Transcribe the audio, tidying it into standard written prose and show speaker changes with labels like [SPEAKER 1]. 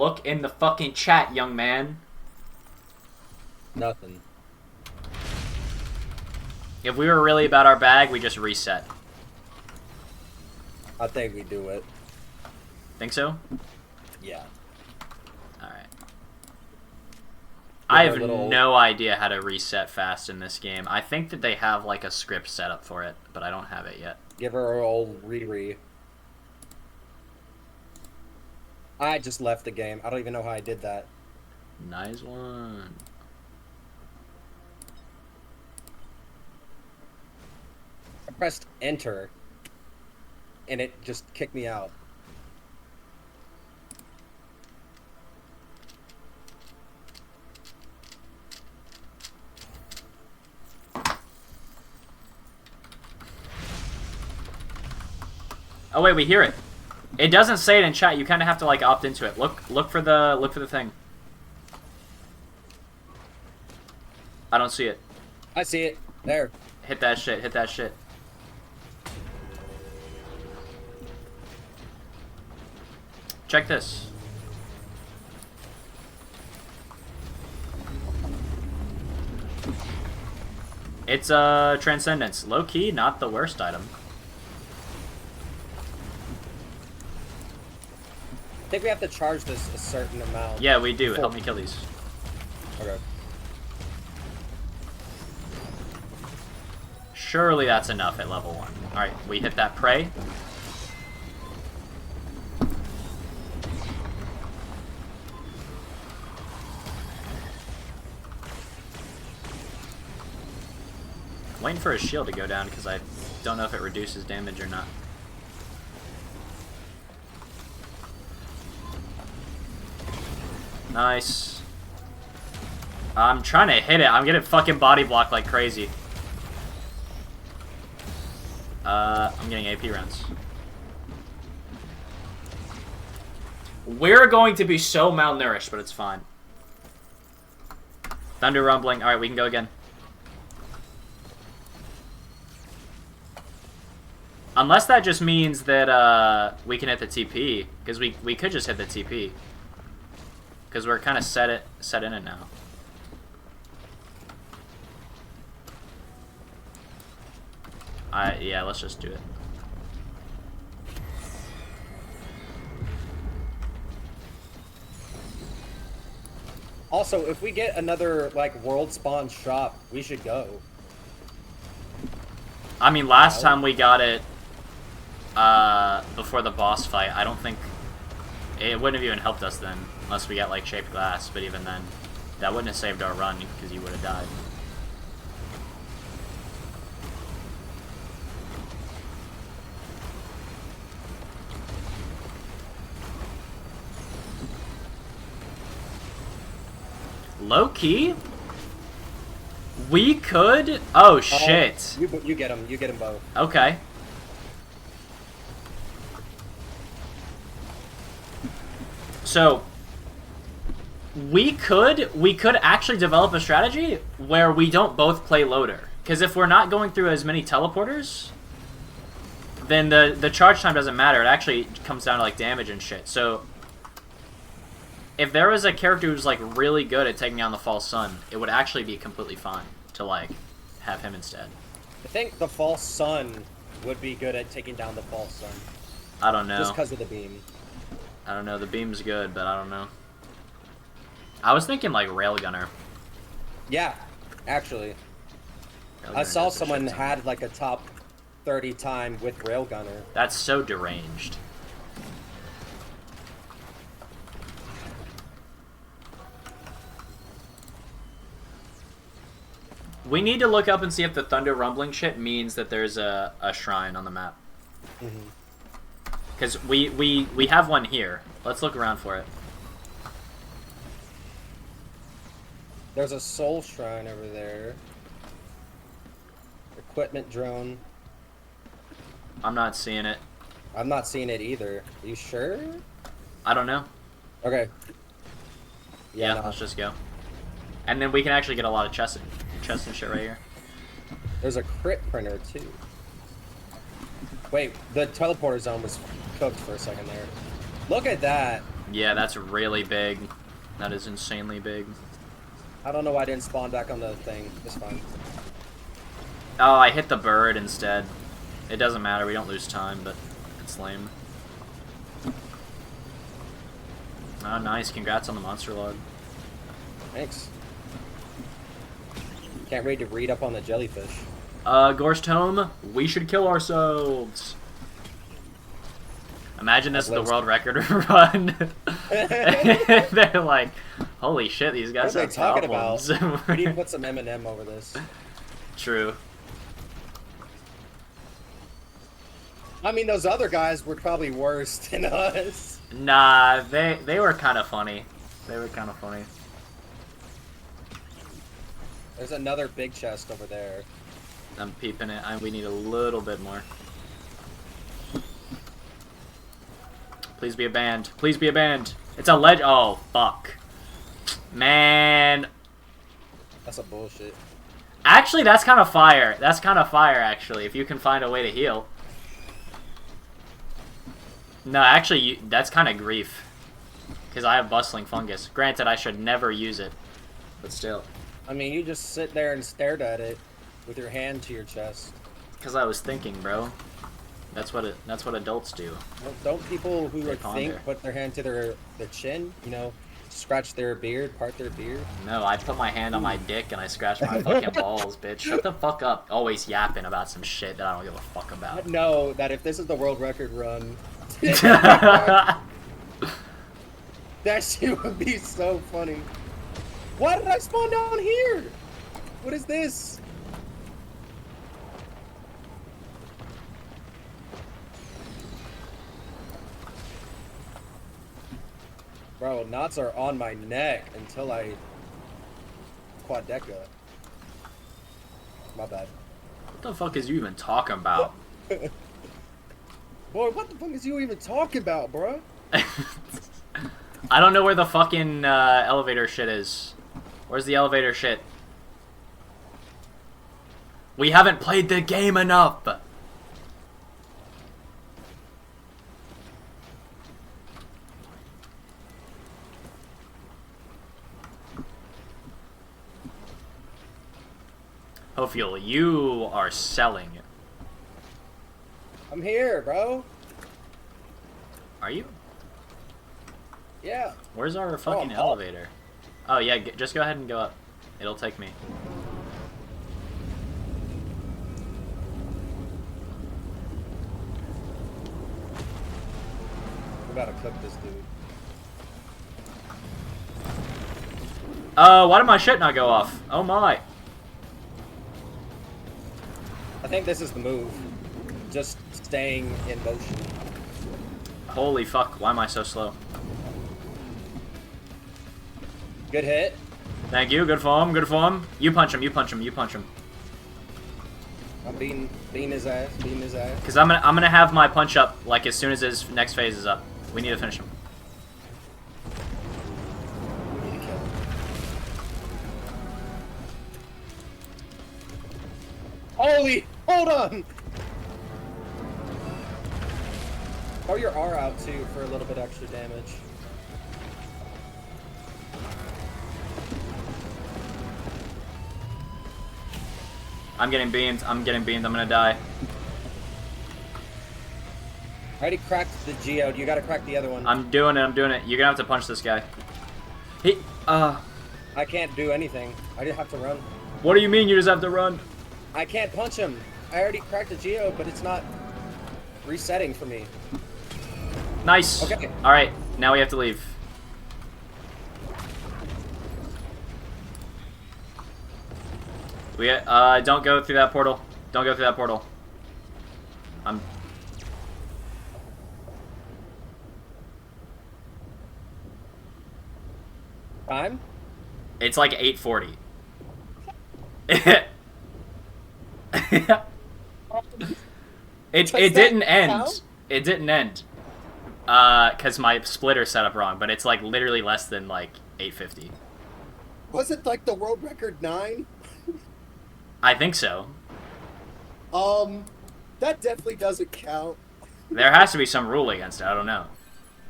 [SPEAKER 1] Look in the fucking chat, young man.
[SPEAKER 2] Nothing.
[SPEAKER 1] If we were really about our bag, we just reset.
[SPEAKER 2] I think we do it.
[SPEAKER 1] Think so?
[SPEAKER 2] Yeah.
[SPEAKER 1] Alright. I have no idea how to reset fast in this game. I think that they have like a script set up for it, but I don't have it yet.
[SPEAKER 2] Give her an old Riri. I just left the game. I don't even know how I did that.
[SPEAKER 1] Nice one.
[SPEAKER 2] I pressed enter, and it just kicked me out.
[SPEAKER 1] Oh wait, we hear it. It doesn't say it in chat. You kind of have to like opt into it. Look for the thing. I don't see it.
[SPEAKER 2] I see it. There.
[SPEAKER 1] Hit that shit. Hit that shit. Check this. It's Transcendence. Low key, not the worst item.
[SPEAKER 2] I think we have to charge this a certain amount.
[SPEAKER 1] Yeah, we do. Help me kill these.
[SPEAKER 2] Okay.
[SPEAKER 1] Surely that's enough at level 1. Alright, we hit that prey. I'm waiting for his shield to go down because I don't know if it reduces damage or not. Nice. I'm trying to hit it. I'm getting fucking body blocked like crazy. I'm getting AP rounds. We're going to be so malnourished, but it's fine. Thunder rumbling. Alright, we can go again. Unless that just means that we can hit the TP. Because we could just hit the TP. Because we're kind of set in it now. Yeah, let's just do it.
[SPEAKER 2] Also, if we get another like world spawn shop, we should go.
[SPEAKER 1] I mean, last time we got it before the boss fight, I don't think it wouldn't have even helped us then, unless we got like shaped glass. But even then, that wouldn't have saved our run because you would have died. Low key, we could. Oh shit!
[SPEAKER 2] You get them. You get them both.
[SPEAKER 1] Okay. So we could actually develop a strategy where we don't both play loader, because if we're not going through as many teleporters, then the charge time doesn't matter. It actually comes down to like damage and shit. So if there was a character who's like really good at taking down the false sun, it would actually be completely fine to like have him instead.
[SPEAKER 2] I think the false sun would be good at taking down the false sun.
[SPEAKER 1] I don't know.
[SPEAKER 2] Just because of the beam.
[SPEAKER 1] I don't know. The beam's good, but I don't know. I was thinking like railgunner.
[SPEAKER 2] Yeah, actually.
[SPEAKER 1] Railgunner
[SPEAKER 2] I saw
[SPEAKER 1] does a
[SPEAKER 2] someone
[SPEAKER 1] shit ton.
[SPEAKER 2] had like a top 30 time with railgunner.
[SPEAKER 1] That's so deranged. We need to look up and see if the thunder rumbling shit means that there's a shrine on the map. Because we have one here. Let's look around for it.
[SPEAKER 2] There's a soul shrine over there. Equipment drone.
[SPEAKER 1] I'm not seeing it.
[SPEAKER 2] I'm not seeing it either. Are you sure?
[SPEAKER 1] I don't know.
[SPEAKER 2] Okay.
[SPEAKER 1] Yeah,
[SPEAKER 2] no.
[SPEAKER 1] let's just go. And then we can actually get a lot of chests and shit right here.
[SPEAKER 2] There's a crit printer too. Wait, the teleporter zone was cooked for a second there. Look at that.
[SPEAKER 1] Yeah, that's really big. That is insanely big.
[SPEAKER 2] I don't know why I didn't spawn back on the thing. It's fine.
[SPEAKER 1] Oh, I hit the bird instead. It doesn't matter, we don't lose time, but it's lame. Oh, nice. Congrats on the monster log.
[SPEAKER 2] Thanks. Can't wait to read up on the jellyfish.
[SPEAKER 1] Gorst Home, we should kill ourselves. Imagine this is the world record run. They're like, holy shit, these guys
[SPEAKER 2] what are
[SPEAKER 1] have
[SPEAKER 2] they talking
[SPEAKER 1] problems.
[SPEAKER 2] about? We need to put some M&M over this.
[SPEAKER 1] True.
[SPEAKER 2] I mean, those other guys were probably worse than us.
[SPEAKER 1] Nah, they were kind of funny. They were kind of funny.
[SPEAKER 2] There's another big chest over there.
[SPEAKER 1] I'm peeping it. We need a little bit more. Please be a band. Please be a band. It's a ledge. Oh, fuck. Man.
[SPEAKER 2] That's a bullshit.
[SPEAKER 1] Actually, that's kind of fire. That's kind of fire, actually, if you can find a way to heal. No, actually, that's kind of grief. Because I have bustling fungus. Granted, I should never use it. But still.
[SPEAKER 2] I mean, you just sit there and stared at it with your hand to your chest.
[SPEAKER 1] Because I was thinking, bro. That's what adults do.
[SPEAKER 2] Don't people who
[SPEAKER 1] They
[SPEAKER 2] think
[SPEAKER 1] ponder.
[SPEAKER 2] put their hand to their chin, you know, scratch their beard, part their beard?
[SPEAKER 1] No, I put my hand on my dick and I scratch my fucking balls, bitch. Shut the fuck up. Always yapping about some shit that I don't give a fuck
[SPEAKER 2] I
[SPEAKER 1] about.
[SPEAKER 2] know that if this is the world record run, that shit would be so funny. Why did I spawn down here? What is this? Bro, knots are on my neck until I quadeca. My bad.
[SPEAKER 1] What the fuck is you even talking about?
[SPEAKER 2] Boy, what the fuck is you even talking about, bro?
[SPEAKER 1] I don't know where the fucking elevator shit is. Where's the elevator shit? We haven't played the game enough! Ophiel, you are selling.
[SPEAKER 2] I'm here, bro.
[SPEAKER 1] Are you?
[SPEAKER 2] Yeah.
[SPEAKER 1] Where's our fucking
[SPEAKER 2] I'm up.
[SPEAKER 1] elevator? Oh yeah, just go ahead and go up. It'll take me.
[SPEAKER 2] We gotta clip this dude.
[SPEAKER 1] Why did my shit not go off? Oh my.
[SPEAKER 2] I think this is the move. Just staying in motion.
[SPEAKER 1] Holy fuck, why am I so slow?
[SPEAKER 2] Good hit.
[SPEAKER 1] Thank you, good form, good form. You punch him, you punch him, you punch him.
[SPEAKER 2] I'm beating his ass, beating his ass.
[SPEAKER 1] Cause I'm gonna have my punch up like as soon as his next phase is up. We need to finish him.
[SPEAKER 2] We need to kill him. Holy! Hold on! Throw your R out too for a little bit extra damage.
[SPEAKER 1] I'm getting beamed, I'm gonna die.
[SPEAKER 2] I already cracked the geode, you gotta crack the other one.
[SPEAKER 1] I'm doing it, You're gonna have to punch this guy. He,
[SPEAKER 2] I can't do anything. I just have to run.
[SPEAKER 1] what do you mean you just have to run?
[SPEAKER 2] I can't punch him. I already cracked the geode, but it's not resetting for me.
[SPEAKER 1] Nice.
[SPEAKER 2] Okay.
[SPEAKER 1] Alright, now we have to leave. We, don't go through that portal. Don't go through that portal. I'm...
[SPEAKER 2] Time?
[SPEAKER 1] It's like 8:40. it didn't end.
[SPEAKER 2] count?
[SPEAKER 1] It didn't end. Cause my splitter set up wrong, but it's like literally less than like 8:50.
[SPEAKER 2] Was it like the world record 9?
[SPEAKER 1] I think so.
[SPEAKER 2] That definitely doesn't count.
[SPEAKER 1] There has to be some rule against it. I don't know.